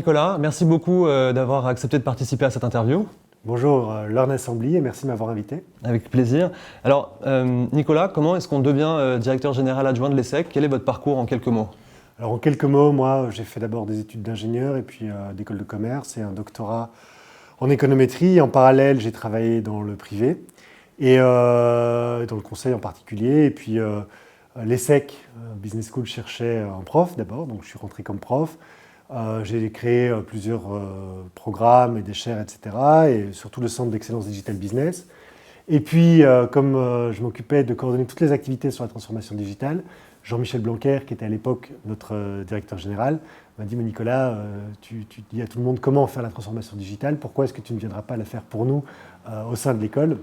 Nicolas, merci beaucoup d'avoir accepté de participer à cette interview. Bonjour Lorne Assembly et merci de m'avoir invité. Avec plaisir. Alors Nicolas, comment est-ce qu'on devient directeur général adjoint de l'ESSEC? Quel est votre parcours en quelques mots? Alors en quelques mots, moi j'ai fait d'abord des études d'ingénieur et puis d'école de commerce et un doctorat en économétrie. En parallèle, j'ai travaillé dans le privé et dans le conseil en particulier. Et puis l'ESSEC, Business School, cherchait un prof d'abord, donc je suis rentré comme prof. J'ai créé plusieurs programmes et des chaires, etc. Et surtout le Centre d'excellence digital business. Et puis, comme je m'occupais de coordonner toutes les activités sur la transformation digitale, Jean-Michel Blanquer, qui était à l'époque notre directeur général, m'a dit « Mais Nicolas, tu dis à tout le monde comment faire la transformation digitale, pourquoi est-ce que tu ne viendras pas la faire pour nous au sein de l'école ?»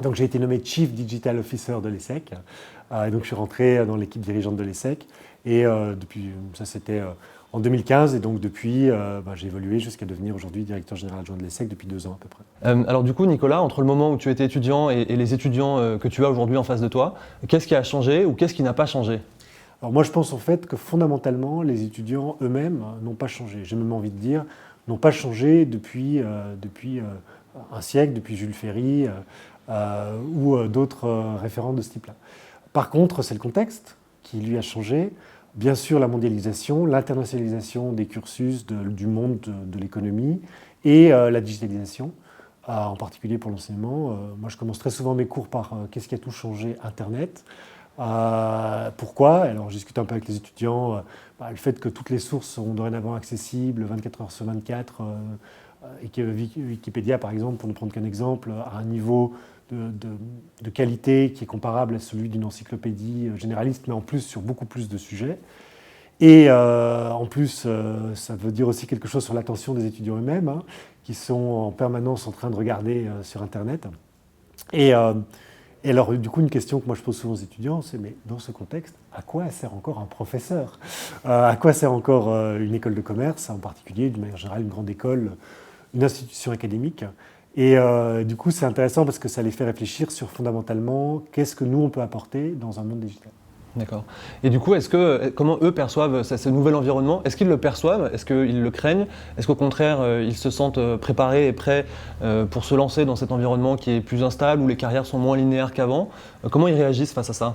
Donc j'ai été nommé Chief Digital Officer de l'ESSEC. Et donc je suis rentré dans l'équipe dirigeante de l'ESSEC. Et depuis, ça c'était en 2015, et donc depuis, j'ai évolué jusqu'à devenir aujourd'hui directeur général adjoint de l'ESSEC depuis 2 ans à peu près. Alors du coup, Nicolas, entre le moment où tu étais étudiant et les étudiants que tu as aujourd'hui en face de toi, qu'est-ce qui a changé ou qu'est-ce qui n'a pas changé? Alors moi, je pense en fait que fondamentalement, les étudiants eux-mêmes n'ont pas changé. J'ai même envie de dire, n'ont pas changé depuis un siècle, depuis Jules Ferry ou d'autres référents de ce type-là. Par contre, c'est le contexte qui lui a changé. Bien sûr, la mondialisation, l'internationalisation des cursus du monde de l'économie et la digitalisation, en particulier pour l'enseignement. Moi, je commence très souvent mes cours par qu'est-ce qui a tout changé? Internet. Pourquoi? Alors, je discute un peu avec les étudiants. Le fait que toutes les sources sont dorénavant accessibles 24 heures sur 24, et que Wikipédia, par exemple, pour ne prendre qu'un exemple, a un niveau de qualité qui est comparable à celui d'une encyclopédie généraliste, mais en plus sur beaucoup plus de sujets. Et en plus, ça veut dire aussi quelque chose sur l'attention des étudiants eux-mêmes, qui sont en permanence en train de regarder sur Internet. Et alors, du coup, une question que moi je pose souvent aux étudiants, c'est mais dans ce contexte, à quoi sert encore un professeur? À quoi sert encore une école de commerce, en particulier, d'une manière générale, une grande école, une institution académique? Et du coup, c'est intéressant parce que ça les fait réfléchir sur fondamentalement qu'est-ce que nous on peut apporter dans un monde digital. D'accord. Et du coup, comment eux perçoivent ce nouvel environnement? Est-ce qu'ils le perçoivent? Est-ce qu'ils le craignent? Est-ce qu'au contraire, ils se sentent préparés et prêts pour se lancer dans cet environnement qui est plus instable, où les carrières sont moins linéaires qu'avant? Comment ils réagissent face à ça?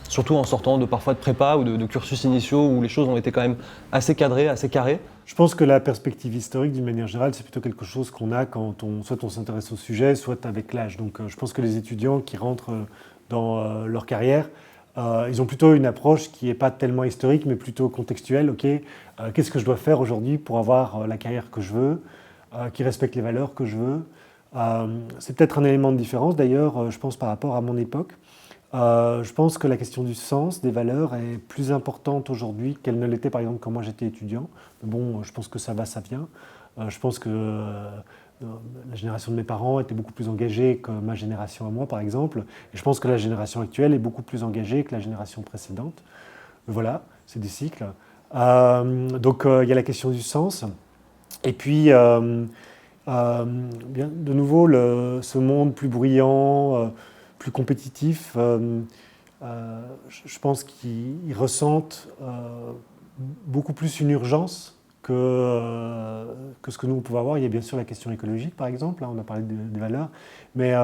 Surtout en sortant parfois de prépa ou de cursus initiaux où les choses ont été quand même assez cadrées, assez carrées. Je pense que la perspective historique, d'une manière générale, c'est plutôt quelque chose qu'on a quand soit on s'intéresse au sujet, soit avec l'âge. Donc je pense que les étudiants qui rentrent dans leur carrière, ils ont plutôt une approche qui n'est pas tellement historique, mais plutôt contextuelle. Qu'est-ce que je dois faire aujourd'hui pour avoir la carrière que je veux, qui respecte les valeurs que je veux? C'est peut-être un élément de différence, d'ailleurs, je pense, par rapport à mon époque. Je pense que la question du sens, des valeurs, est plus importante aujourd'hui qu'elle ne l'était, par exemple, quand moi j'étais étudiant. Mais bon, je pense que ça va, ça vient. Je pense que la génération de mes parents était beaucoup plus engagée que ma génération à moi, par exemple. Et je pense que la génération actuelle est beaucoup plus engagée que la génération précédente. Voilà, c'est des cycles. Donc il y a la question du sens. Et puis, de nouveau, ce monde plus bruyant, plus compétitif, je pense qu'ils ressentent beaucoup plus une urgence que ce que nous pouvons avoir. Il y a bien sûr la question écologique, par exemple, on a parlé des valeurs, mais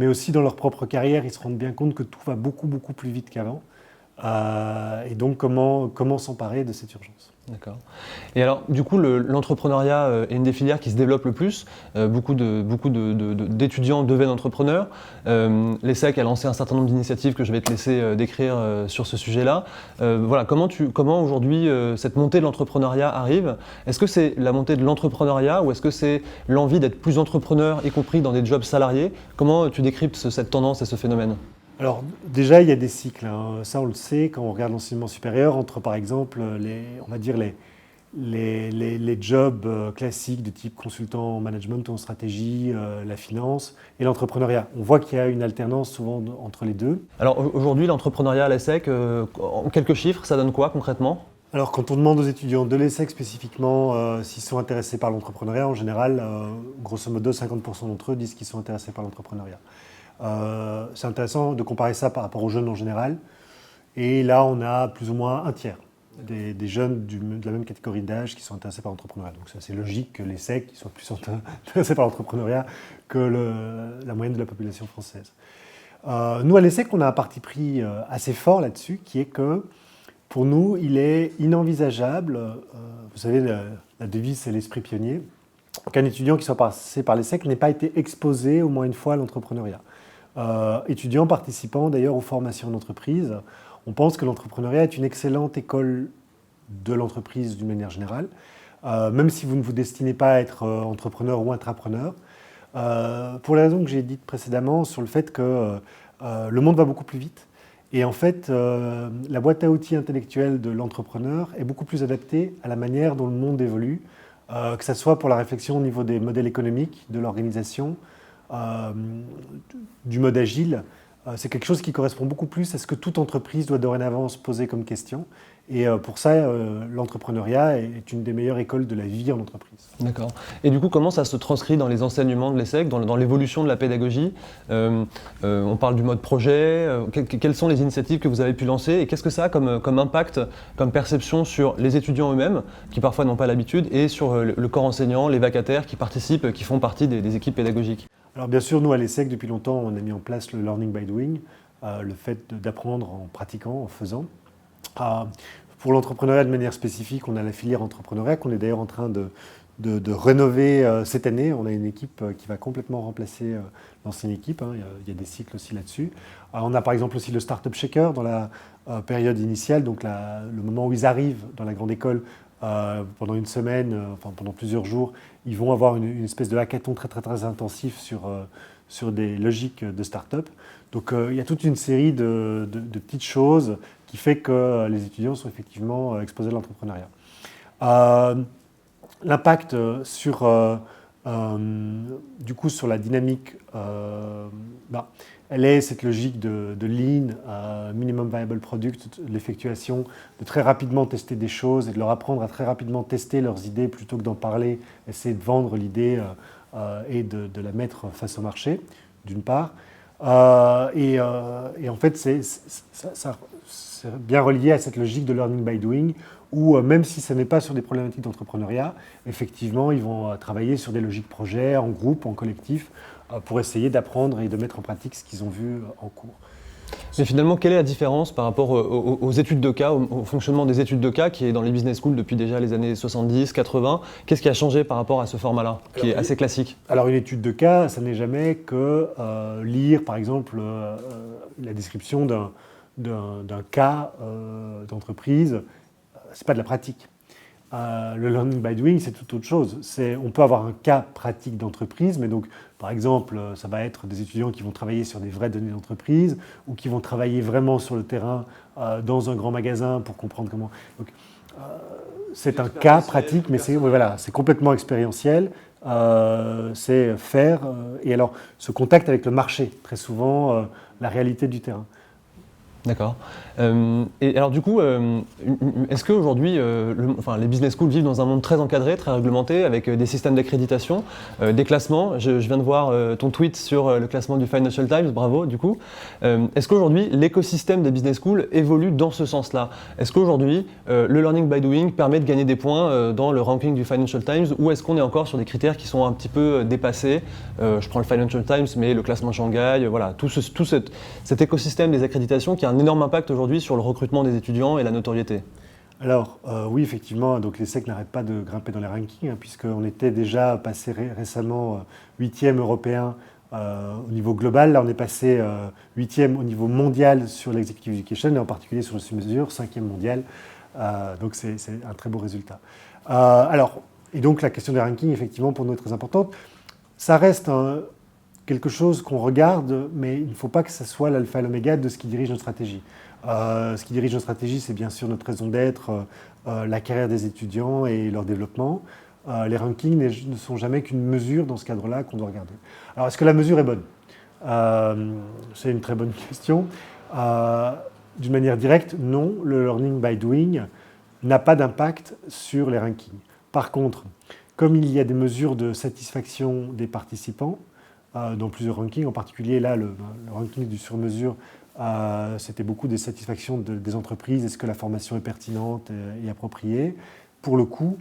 aussi dans leur propre carrière, ils se rendent bien compte que tout va beaucoup, beaucoup plus vite qu'avant. Et donc, comment s'emparer de cette urgence? D'accord. Et alors, du coup, l'entrepreneuriat est une des filières qui se développe le plus. Beaucoup d'étudiants deviennent entrepreneurs. L'ESSEC a lancé un certain nombre d'initiatives que je vais te laisser décrire sur ce sujet-là. Voilà, comment aujourd'hui cette montée de l'entrepreneuriat arrive? Est-ce que c'est la montée de l'entrepreneuriat ou est-ce que c'est l'envie d'être plus entrepreneur, y compris dans des jobs salariés? Comment tu décryptes cette tendance et ce phénomène? Alors déjà, il y a des cycles, ça on le sait quand on regarde l'enseignement supérieur, entre par exemple les jobs classiques de type consultant en management ou en stratégie, la finance et l'entrepreneuriat. On voit qu'il y a une alternance souvent entre les deux. Alors aujourd'hui, l'entrepreneuriat à l'ESSEC, en quelques chiffres, ça donne quoi concrètement? Alors quand on demande aux étudiants de l'ESSEC spécifiquement s'ils sont intéressés par l'entrepreneuriat, en général, grosso modo 50% d'entre eux disent qu'ils sont intéressés par l'entrepreneuriat. C'est intéressant de comparer ça par rapport aux jeunes en général. Et là, on a plus ou moins un tiers des jeunes de la même catégorie d'âge qui sont intéressés par l'entrepreneuriat. Donc c'est assez logique que les SEC soient plus intéressés par l'entrepreneuriat que la moyenne de la population française. Nous, à l'ESSEC, on a un parti pris assez fort là-dessus, qui est que, pour nous, il est inenvisageable, vous savez, la devise, c'est l'esprit pionnier, qu'un étudiant qui soit passé par l'ESSEC n'ait pas été exposé au moins une fois à l'entrepreneuriat. Étudiants participant d'ailleurs aux formations d'entreprise, on pense que l'entrepreneuriat est une excellente école de l'entreprise d'une manière générale, même si vous ne vous destinez pas à être entrepreneur ou intrapreneur. Pour les raisons que j'ai dites précédemment sur le fait que le monde va beaucoup plus vite. Et en fait, la boîte à outils intellectuelle de l'entrepreneur est beaucoup plus adaptée à la manière dont le monde évolue, que ce soit pour la réflexion au niveau des modèles économiques, de l'organisation, du mode agile. C'est quelque chose qui correspond beaucoup plus à ce que toute entreprise doit dorénavant se poser comme question. Et pour ça, l'entrepreneuriat est une des meilleures écoles de la vie en entreprise. D'accord. Et du coup, comment ça se transcrit dans les enseignements de l'ESSEC, dans l'évolution de la pédagogie? On parle du mode projet. Quelles sont les initiatives que vous avez pu lancer et qu'est-ce que ça a comme impact, comme perception sur les étudiants eux-mêmes, qui parfois n'ont pas l'habitude, et sur le corps enseignant, les vacataires qui participent, qui font partie des équipes pédagogiques? Alors bien sûr, nous à l'ESSEC, depuis longtemps, on a mis en place le learning by doing, le fait d'apprendre en pratiquant, en faisant. Pour l'entrepreneuriat de manière spécifique, on a la filière entrepreneuriat qu'on est d'ailleurs en train de rénover cette année. On a une équipe qui va complètement remplacer l'ancienne équipe. Il y a des cycles aussi là-dessus. On a par exemple aussi le Startup Shaker dans la période initiale, donc le moment où ils arrivent dans la grande école. Pendant une semaine, pendant plusieurs jours, ils vont avoir une espèce de hackathon très, très, très intensif sur des logiques de start-up. Donc il y a toute une série de petites choses qui fait que les étudiants sont effectivement exposés à l'entrepreneuriat. L'impact du coup, sur la dynamique, elle est cette logique de lean, minimum viable product, de l'effectuation, de très rapidement tester des choses et de leur apprendre à très rapidement tester leurs idées plutôt que d'en parler, essayer de vendre l'idée et de la mettre face au marché, d'une part. Et en fait, c'est bien relié à cette logique de learning by doing, où même si ce n'est pas sur des problématiques d'entrepreneuriat, effectivement, ils vont travailler sur des logiques projets, en groupe, en collectif, pour essayer d'apprendre et de mettre en pratique ce qu'ils ont vu en cours. Mais finalement, quelle est la différence par rapport aux études de cas, au fonctionnement des études de cas qui est dans les business schools depuis déjà les années 70, 80? Qu'est-ce qui a changé par rapport à ce format-là, qui est assez classique? Alors une étude de cas, ça n'est jamais que lire, par exemple, la description d'un cas d'entreprise. Ce n'est pas de la pratique. Le learning by doing, c'est tout autre chose. On peut avoir un cas pratique d'entreprise, mais donc, par exemple, ça va être des étudiants qui vont travailler sur des vraies données d'entreprise ou qui vont travailler vraiment sur le terrain dans un grand magasin pour comprendre comment. Donc, c'est un cas pratique, mais c'est complètement expérientiel. C'est faire. Et alors, ce contact avec le marché, très souvent, la réalité du terrain. D'accord. Et alors du coup, est-ce qu'aujourd'hui, les business schools vivent dans un monde très encadré, très réglementé, avec des systèmes d'accréditation, des classements? Je viens de voir ton tweet sur le classement du Financial Times, bravo du coup. Est-ce qu'aujourd'hui, l'écosystème des business schools évolue dans ce sens-là? Est-ce qu'aujourd'hui, le learning by doing permet de gagner des points dans le ranking du Financial Times, ou est-ce qu'on est encore sur des critères qui sont un petit peu dépassés? Je prends le Financial Times, mais le classement Shanghai, voilà, tout cet écosystème des accréditations qui a un énorme impact aujourd'hui sur le recrutement des étudiants et la notoriété. Alors oui, effectivement, donc l'ESSEC n'arrête pas de grimper dans les rankings, puisqu'on était déjà passé récemment 8e européen au niveau global. Là, on est passé 8e au niveau mondial sur l'executive education, et en particulier sur le sur-mesure, 5e mondial. Donc c'est un très beau résultat. Et donc la question des rankings, effectivement, pour nous est très importante. Ça reste quelque chose qu'on regarde, mais il ne faut pas que ce soit l'alpha et l'oméga de ce qui dirige notre stratégie. Ce qui dirige notre stratégie, c'est bien sûr notre raison d'être, la carrière des étudiants et leur développement. Les rankings ne sont jamais qu'une mesure dans ce cadre-là qu'on doit regarder. Alors, est-ce que la mesure est bonne? C'est une très bonne question. D'une manière directe, non, le learning by doing n'a pas d'impact sur les rankings. Par contre, comme il y a des mesures de satisfaction des participants, dans plusieurs rankings, en particulier là, le ranking du sur-mesure C'était beaucoup des satisfactions des entreprises. Est-ce que la formation est pertinente et appropriée? Pour le coup,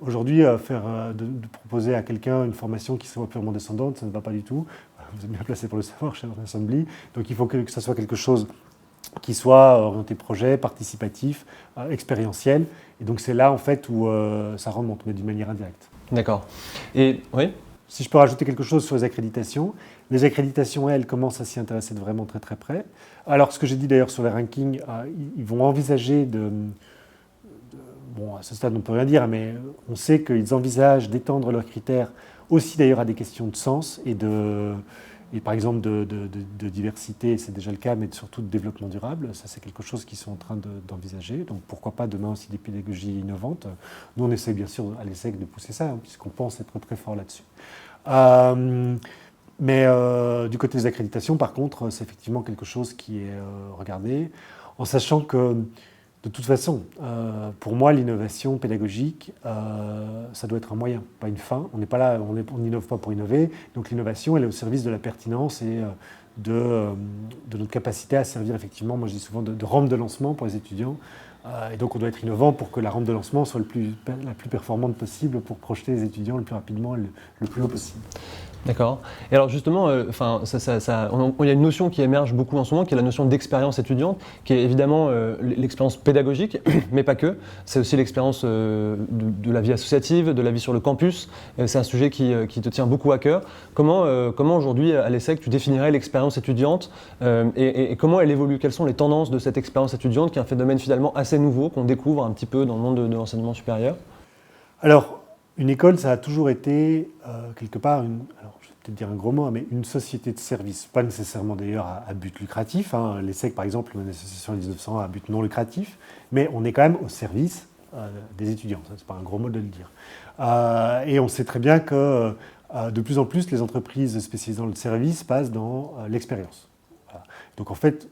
aujourd'hui, de proposer à quelqu'un une formation qui soit purement descendante, ça ne va pas du tout. Vous êtes bien placé pour le savoir, chez Assembly. Donc il faut que ça soit quelque chose qui soit orienté projet, participatif, expérientiel. Et donc c'est là en fait où ça remonte, mais d'une manière indirecte. D'accord. Et oui. Si je peux rajouter quelque chose sur les accréditations, elles, commencent à s'y intéresser de vraiment très très près. Alors ce que j'ai dit d'ailleurs sur les rankings, ils vont envisager bon, à ce stade on ne peut rien dire, mais on sait qu'ils envisagent d'étendre leurs critères aussi d'ailleurs à des questions de sens et par exemple de diversité, c'est déjà le cas, mais surtout de développement durable. Ça, c'est quelque chose qu'ils sont en train d'envisager. Donc, pourquoi pas demain aussi des pédagogies innovantes. Nous, on essaie bien sûr à l'ESSEC de pousser ça, puisqu'on pense être très fort là-dessus. Mais du côté des accréditations, par contre, c'est effectivement quelque chose qui est regardé, en sachant que de toute façon, pour moi, l'innovation pédagogique, ça doit être un moyen, pas une fin. On n'est pas là, on n'innove pas pour innover. Donc l'innovation, elle est au service de la pertinence et de notre capacité à servir effectivement, moi je dis souvent, de rampe de lancement pour les étudiants. Et donc on doit être innovant pour que la rampe de lancement soit la plus performante possible pour projeter les étudiants le plus rapidement et le plus haut possible. D'accord. Et alors justement, il y a une notion qui émerge beaucoup en ce moment, qui est la notion d'expérience étudiante, qui est évidemment l'expérience pédagogique, mais pas que. C'est aussi l'expérience de la vie associative, de la vie sur le campus. C'est un sujet qui te tient beaucoup à cœur. Comment aujourd'hui, à l'ESSEC, tu définirais l'expérience étudiante et comment elle évolue? Quelles sont les tendances de cette expérience étudiante, qui est un phénomène finalement assez nouveau, qu'on découvre un petit peu dans le monde de l'enseignement supérieur? Alors, une école, ça a toujours été, quelque part, alors je vais peut-être dire un gros mot, mais une société de service, pas nécessairement d'ailleurs à but lucratif. L'ESSEC, par exemple, une association en 1900 à but non lucratif, mais on est quand même au service des étudiants. Ça, c'est pas un gros mot de le dire. Et on sait très bien que de plus en plus, les entreprises spécialisées dans le service passent dans l'expérience. Voilà. Donc en fait,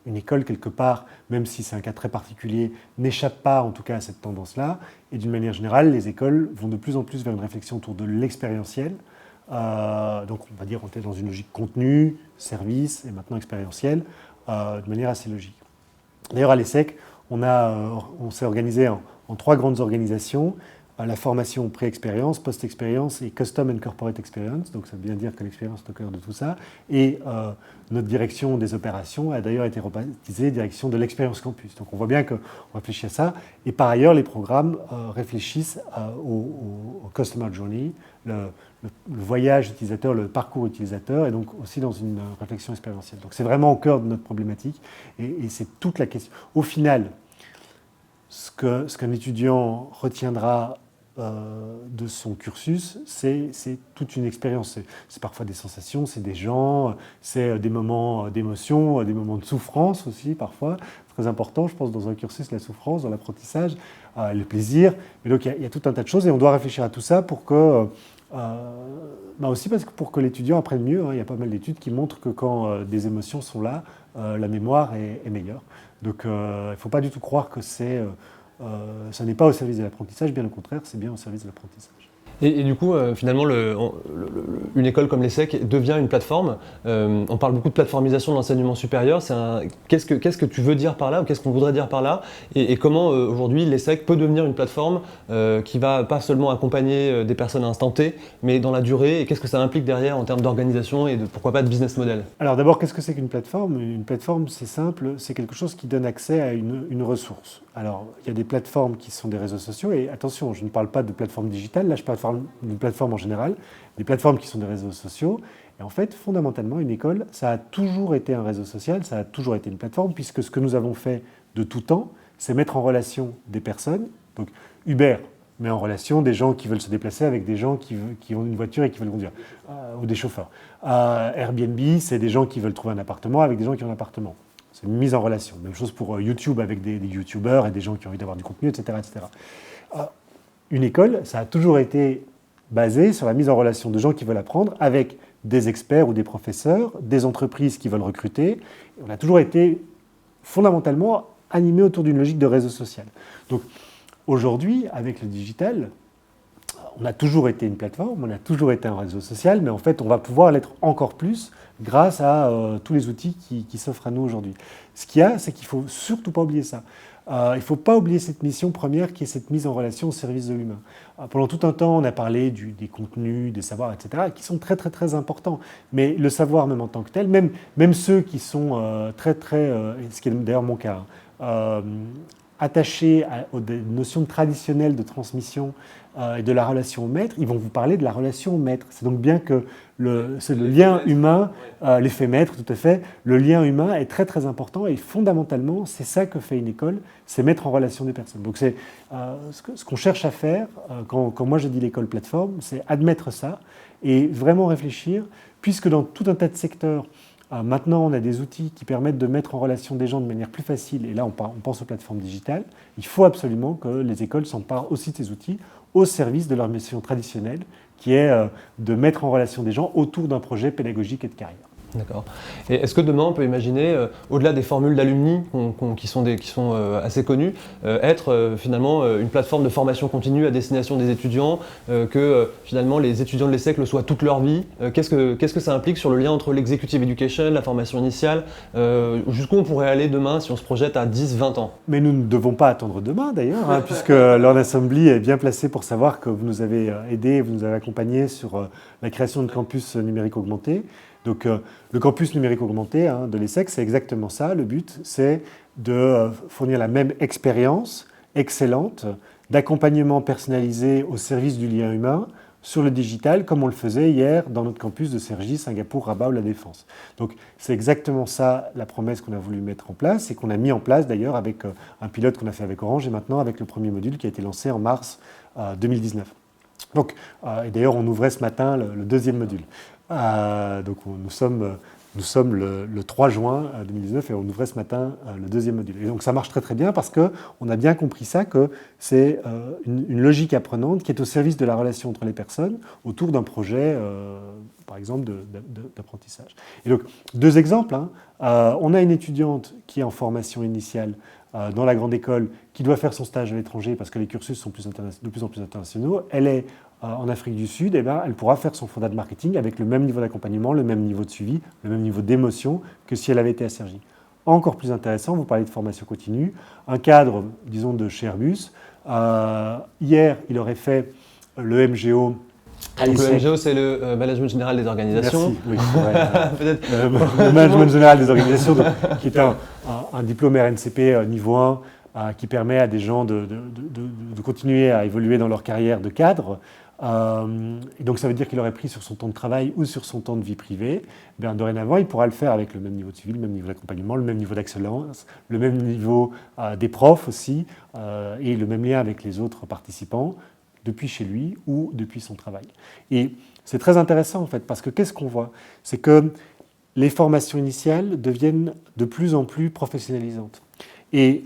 une école, quelque part, même si c'est un cas très particulier, n'échappe pas en tout cas à cette tendance-là. Et d'une manière générale, les écoles vont de plus en plus vers une réflexion autour de l'expérientiel. Donc on va dire qu'on est dans une logique contenu, service et maintenant expérientielle, de manière assez logique. D'ailleurs, à l'ESSEC, on s'est organisé en 3 grandes organisations. La formation pré-expérience, post-expérience et custom and corporate experience. Donc ça veut bien dire que l'expérience est au cœur de tout ça. Et notre direction des opérations a d'ailleurs été rebaptisée direction de l'expérience campus. Donc on voit bien qu'on réfléchit à ça. Et par ailleurs, les programmes réfléchissent au customer journey, le voyage utilisateur, le parcours utilisateur, et donc aussi dans une réflexion expérientielle. Donc c'est vraiment au cœur de notre problématique. Et c'est toute la question. Au final, ce qu'un étudiant retiendra de son cursus, c'est toute une expérience. C'est parfois des sensations, c'est des gens, c'est des moments d'émotion, des moments de souffrance aussi parfois. C'est très important, je pense, dans un cursus, la souffrance, dans l'apprentissage, le plaisir. Mais donc il y a tout un tas de choses et on doit réfléchir à tout ça pour que... aussi parce que pour que l'étudiant apprenne mieux, il y a pas mal d'études qui montrent que quand des émotions sont là, la mémoire est meilleure. Donc il ne faut pas du tout croire que ça n'est pas au service de l'apprentissage, bien au contraire, c'est bien au service de l'apprentissage. Et du coup, finalement, une école comme l'ESSEC devient une plateforme. On parle beaucoup de plateformisation de l'enseignement supérieur. Qu'est-ce que tu veux dire par là, ou qu'est-ce qu'on voudrait dire par là, et comment aujourd'hui l'ESSEC peut devenir une plateforme qui va pas seulement accompagner des personnes à instant T, mais dans la durée, et qu'est-ce que ça implique derrière en termes d'organisation et pourquoi pas de business model? Alors d'abord, qu'est-ce que c'est qu'une plateforme? Une plateforme, c'est simple, c'est quelque chose qui donne accès à une ressource. Alors, il y a des plateformes qui sont des réseaux sociaux, et attention, je ne parle pas de plateforme digitale, là je parle d'une plateforme en général, des plateformes qui sont des réseaux sociaux. Et en fait, fondamentalement, une école, ça a toujours été un réseau social, ça a toujours été une plateforme, puisque ce que nous avons fait de tout temps, c'est mettre en relation des personnes. Donc Uber met en relation des gens qui veulent se déplacer avec des gens qui ont une voiture et qui veulent conduire, ou des chauffeurs. Airbnb, c'est des gens qui veulent trouver un appartement avec des gens qui ont un appartement. C'est une mise en relation. Même chose pour YouTube avec des YouTubeurs et des gens qui ont envie d'avoir du contenu, etc. etc. Une école, ça a toujours été basé sur la mise en relation de gens qui veulent apprendre avec des experts ou des professeurs, des entreprises qui veulent recruter. On a toujours été fondamentalement animé autour d'une logique de réseau social. Donc aujourd'hui, avec le digital, on a toujours été une plateforme, on a toujours été un réseau social, mais en fait, on va pouvoir l'être encore plus grâce à tous les outils qui s'offrent à nous aujourd'hui. Ce qu'il y a, c'est qu'il ne faut surtout pas oublier ça. Il ne faut pas oublier cette mission première qui est cette mise en relation au service de l'humain. Pendant tout un temps, on a parlé des contenus, des savoirs, etc., qui sont très, très, très importants. Mais le savoir, même en tant que tel, même ceux qui sont ce qui est d'ailleurs mon cas, attachés aux notions traditionnelles de transmission et de la relation au maître, ils vont vous parler de la relation au maître. C'est donc bien que c'est le lien humain, l'effet maître, tout à fait. Le lien humain est très très important et fondamentalement, c'est ça que fait une école, c'est mettre en relation des personnes. Donc c'est ce qu'on cherche à faire quand moi je dis l'école plateforme, c'est admettre ça et vraiment réfléchir, puisque dans tout un tas de secteurs, maintenant, on a des outils qui permettent de mettre en relation des gens de manière plus facile, et là on pense aux plateformes digitales. Il faut absolument que les écoles s'emparent aussi de ces outils au service de leur mission traditionnelle, qui est de mettre en relation des gens autour d'un projet pédagogique et de carrière. D'accord. Et est-ce que demain on peut imaginer, au-delà des formules d'alumni qui sont assez connues, être finalement une plateforme de formation continue à destination des étudiants, que finalement les étudiants de l'ESSEC le soient toute leur vie? Qu'est-ce que ça implique sur le lien entre l'executive education, la formation initiale, jusqu'où on pourrait aller demain si on se projette à 10-20 ans? Mais nous ne devons pas attendre demain d'ailleurs, puisque Learn Assembly est bien placé pour savoir que vous nous avez aidés, vous nous avez accompagnés sur la création de campus numérique augmenté. Donc le campus numérique augmenté de l'ESSEC, c'est exactement ça. Le but, c'est de fournir la même expérience excellente d'accompagnement personnalisé au service du lien humain sur le digital, comme on le faisait hier dans notre campus de Cergy, Singapour, Rabat ou La Défense. Donc c'est exactement ça la promesse qu'on a voulu mettre en place et qu'on a mis en place d'ailleurs avec un pilote qu'on a fait avec Orange et maintenant avec le premier module qui a été lancé en mars 2019. Donc, et d'ailleurs, on ouvrait ce matin le deuxième module. Donc nous sommes le 3 juin 2019 et on ouvrait ce matin le deuxième module. Et donc ça marche très très bien parce qu'on a bien compris ça, que c'est une logique apprenante qui est au service de la relation entre les personnes autour d'un projet, par exemple, d'apprentissage. Et donc, deux exemples. On a une étudiante qui est en formation initiale dans la grande école, qui doit faire son stage à l'étranger parce que les cursus sont de plus en plus internationaux. Elle est en Afrique du Sud, elle pourra faire son fondat de marketing avec le même niveau d'accompagnement, le même niveau de suivi, le même niveau d'émotion que si elle avait été à Cergy. Encore plus intéressant, vous parlez de formation continue, un cadre, disons, de chez Airbus. Hier, il aurait fait le MGO. Donc le MGO, c'est le Management Général des Organisations. Merci, oui, le Management Général des Organisations, donc, qui est un diplôme RNCP niveau 1, qui permet à des gens de continuer à évoluer dans leur carrière de cadre. Et donc ça veut dire qu'il aurait pris sur son temps de travail ou sur son temps de vie privée. Bien, dorénavant, il pourra le faire avec le même niveau de suivi, le même niveau d'accompagnement, le même niveau d'excellence, le même niveau des profs aussi, et le même lien avec les autres participants, depuis chez lui ou depuis son travail. Et c'est très intéressant en fait, parce que qu'est-ce qu'on voit? C'est que les formations initiales deviennent de plus en plus professionnalisantes. Et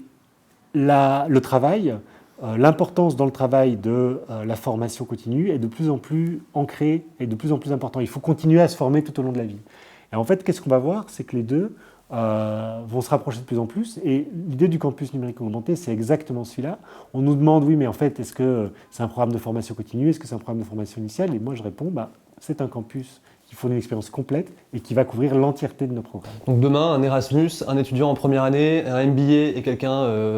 le travail, l'importance dans le travail de la formation continue est de plus en plus ancrée et de plus en plus important. Il faut continuer à se former tout au long de la vie. Et en fait, qu'est-ce qu'on va voir? C'est que les deux vont se rapprocher de plus en plus. Et l'idée du campus numérique augmenté, c'est exactement celui-là. On nous demande, oui, mais en fait, est-ce que c'est un programme de formation continue? Est-ce que c'est un programme de formation initiale? Et moi, je réponds, c'est un campus qui fournit une expérience complète et qui va couvrir l'entièreté de nos programmes. Donc demain, un Erasmus, un étudiant en première année, un MBA et quelqu'un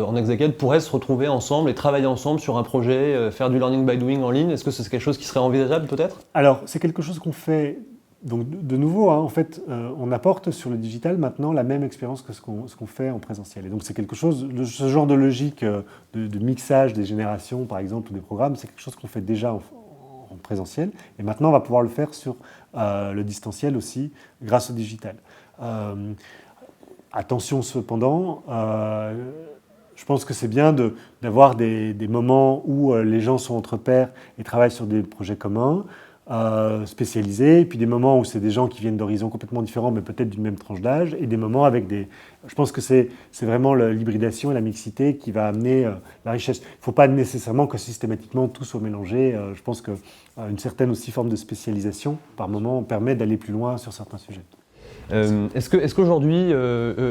en exec-ed pourraient se retrouver ensemble et travailler ensemble sur un projet, faire du learning by doing en ligne. Est-ce que c'est quelque chose qui serait envisageable peut-être? Alors, c'est quelque chose qu'on fait. Donc de nouveau, en fait, on apporte sur le digital maintenant la même expérience que ce qu'on fait en présentiel. Et donc c'est quelque chose, ce genre de logique de mixage des générations, par exemple, ou des programmes, c'est quelque chose qu'on fait déjà en présentiel. Et maintenant, on va pouvoir le faire sur le distanciel aussi, grâce au digital. Attention cependant, je pense que c'est bien d'avoir des moments où les gens sont entre pairs et travaillent sur des projets communs, spécialisés, et puis des moments où c'est des gens qui viennent d'horizons complètement différents, mais peut-être d'une même tranche d'âge, et des moments avec des... Je pense que c'est vraiment l'hybridation et la mixité qui va amener la richesse. Il ne faut pas nécessairement que systématiquement tout soit mélangé. Je pense qu'une certaine aussi forme de spécialisation, par moment, permet d'aller plus loin sur certains sujets. Est-ce qu'aujourd'hui,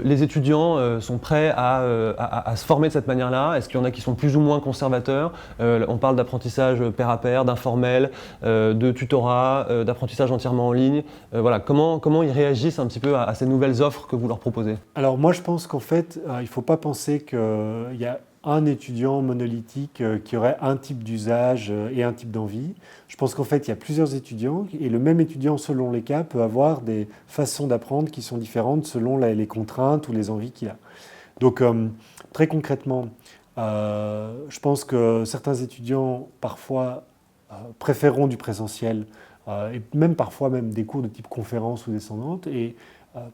les étudiants sont prêts à se former de cette manière-là? Est-ce qu'il y en a qui sont plus ou moins conservateurs? On parle d'apprentissage pair à pair, d'informel, de tutorat, d'apprentissage entièrement en ligne. Voilà, comment ils réagissent un petit peu à ces nouvelles offres que vous leur proposez? Alors moi je pense qu'en fait, il ne faut pas penser qu'il y a un étudiant monolithique qui aurait un type d'usage et un type d'envie. Je pense qu'en fait, il y a plusieurs étudiants et le même étudiant, selon les cas, peut avoir des façons d'apprendre qui sont différentes selon les contraintes ou les envies qu'il a. Donc, très concrètement, je pense que certains étudiants, parfois, préféreront du présentiel et même parfois même des cours de type conférence ou descendante. Et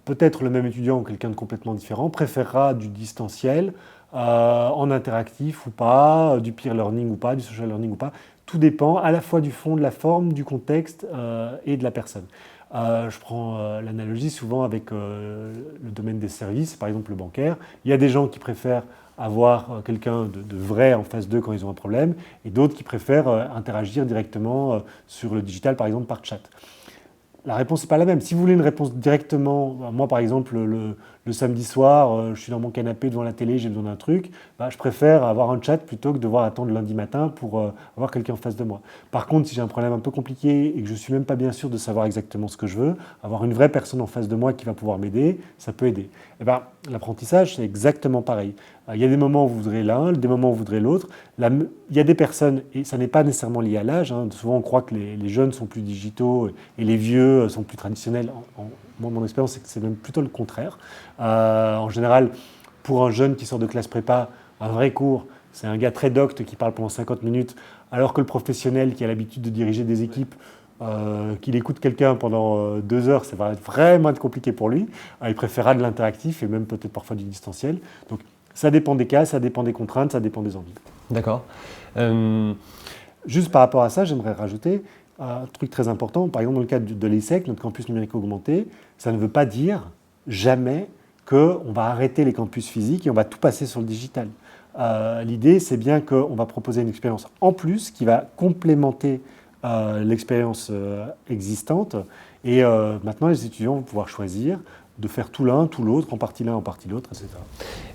peut-être le même étudiant ou quelqu'un de complètement différent préférera du distanciel en interactif ou pas, du peer learning ou pas, du social learning ou pas. Tout dépend à la fois du fond, de la forme, du contexte et de la personne. Je prends l'analogie souvent avec le domaine des services, par exemple le bancaire. Il y a des gens qui préfèrent avoir quelqu'un de vrai en face d'eux quand ils ont un problème, et d'autres qui préfèrent interagir directement sur le digital, par exemple par chat. La réponse n'est pas la même. Si vous voulez une réponse directement, moi par exemple, le samedi soir, je suis dans mon canapé devant la télé, j'ai besoin d'un truc, je préfère avoir un chat plutôt que devoir attendre lundi matin pour avoir quelqu'un en face de moi. Par contre, si j'ai un problème un peu compliqué et que je ne suis même pas bien sûr de savoir exactement ce que je veux, avoir une vraie personne en face de moi qui va pouvoir m'aider, ça peut aider. L'apprentissage, c'est exactement pareil. Il y a des moments où vous voudrez l'un, des moments où vous voudrez l'autre. Il y a des personnes, et ça n'est pas nécessairement lié à l'âge, souvent on croit que les jeunes sont plus digitaux et les vieux sont plus traditionnels. Moi, mon expérience, c'est que c'est même plutôt le contraire. En général, pour un jeune qui sort de classe prépa, un vrai cours, c'est un gars très docte qui parle pendant 50 minutes, alors que le professionnel qui a l'habitude de diriger des équipes, qu'il écoute quelqu'un pendant 2 heures, ça va vraiment être compliqué pour lui. Il préférera de l'interactif et même peut-être parfois du distanciel. Donc, ça dépend des cas, ça dépend des contraintes, ça dépend des envies. D'accord. Juste par rapport à ça, j'aimerais rajouter un truc très important. Par exemple, dans le cadre de l'ESSEC, notre campus numérique augmenté, ça ne veut pas dire jamais qu'on va arrêter les campus physiques et on va tout passer sur le digital. L'idée, c'est bien qu'on va proposer une expérience en plus qui va complémenter l'expérience existante. Et maintenant, les étudiants vont pouvoir choisir de faire tout l'un, tout l'autre, en partie l'un, en partie l'autre, etc.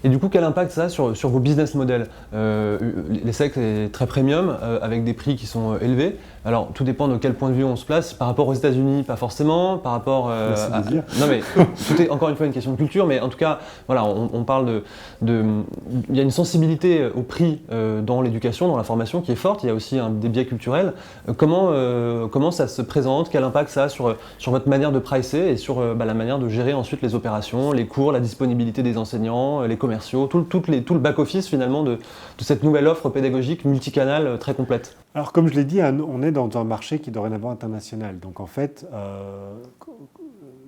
Et du coup, quel impact ça a sur vos business models? L'ESSEC est très premium, avec des prix qui sont élevés. Alors, tout dépend de quel point de vue on se place. Par rapport aux États-Unis, pas forcément. Par rapport Non, mais tout est encore une fois une question de culture. Mais en tout cas, voilà, on parle il y a une sensibilité au prix dans l'éducation, dans la formation qui est forte. Il y a aussi des biais culturels. Comment ça se présente? Quel impact ça a sur votre manière de pricer et sur la manière de gérer ensuite les opérations, les cours, la disponibilité des enseignants, les commerciaux, tout le back-office finalement de cette nouvelle offre pédagogique multicanale très complète? Alors comme je l'ai dit, on est dans un marché qui est dorénavant international. Donc en fait,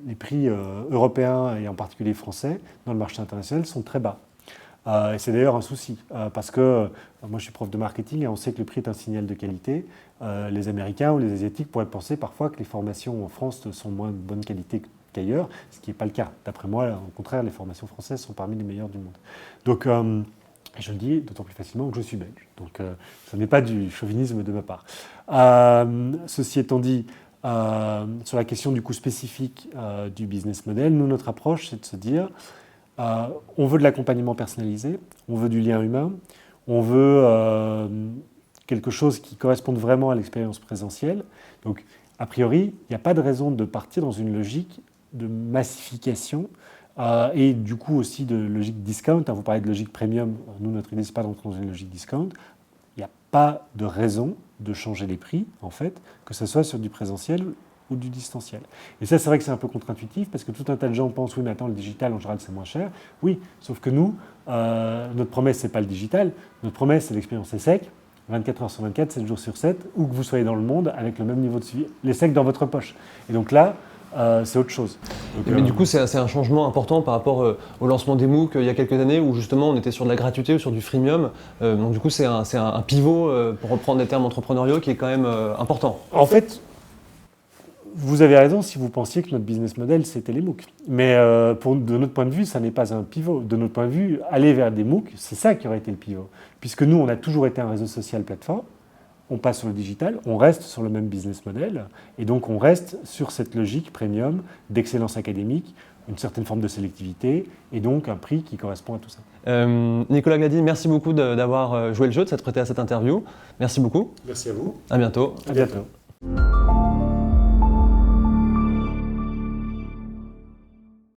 les prix européens et en particulier français dans le marché international sont très bas. Et c'est d'ailleurs un souci, parce que moi je suis prof de marketing et on sait que le prix est un signal de qualité. Les Américains ou les Asiatiques pourraient penser parfois que les formations en France sont moins de bonne qualité qu'ailleurs, ce qui n'est pas le cas. D'après moi, au contraire, les formations françaises sont parmi les meilleures du monde. Donc, je le dis d'autant plus facilement que je suis belge. Donc, ce n'est pas du chauvinisme de ma part. Ceci étant dit, sur la question du coût spécifique du business model, nous, notre approche, c'est de se dire, on veut de l'accompagnement personnalisé, on veut du lien humain, on veut quelque chose qui corresponde vraiment à l'expérience présentielle. Donc, a priori, il n'y a pas de raison de partir dans une logique de massification et du coup aussi de logique discount. Vous parlez de logique premium, nous notre idée c'est pas d'entrer dans une logique discount. Il n'y a pas de raison de changer les prix en fait, que ce soit sur du présentiel ou du distanciel. Et ça c'est vrai que c'est un peu contre-intuitif parce que tout un tas de gens pensent oui mais attends le digital en général c'est moins cher. Oui, sauf que nous, notre promesse c'est pas le digital, notre promesse c'est l'expérience ESSEC, 24 heures sur 24, 7 jours sur 7, où que vous soyez dans le monde avec le même niveau de suivi, l'ESSEC dans votre poche. Et donc là, c'est autre chose. Donc, mais du coup, c'est un changement important par rapport au lancement des MOOC il y a quelques années où justement on était sur de la gratuité ou sur du freemium. Donc du coup, c'est un pivot, pour reprendre des termes entrepreneuriaux, qui est quand même important. En fait, vous avez raison si vous pensiez que notre business model, c'était les MOOC. Mais de notre point de vue, ça n'est pas un pivot. De notre point de vue, aller vers des MOOC, c'est ça qui aurait été le pivot. Puisque nous, on a toujours été un réseau social plateforme. On passe sur le digital, on reste sur le même business model, et donc on reste sur cette logique premium d'excellence académique, une certaine forme de sélectivité et donc un prix qui correspond à tout ça. Nicolas Glady, merci beaucoup d'avoir joué le jeu, de s'être prêté à cette interview. Merci beaucoup. Merci à vous. À bientôt. À bientôt.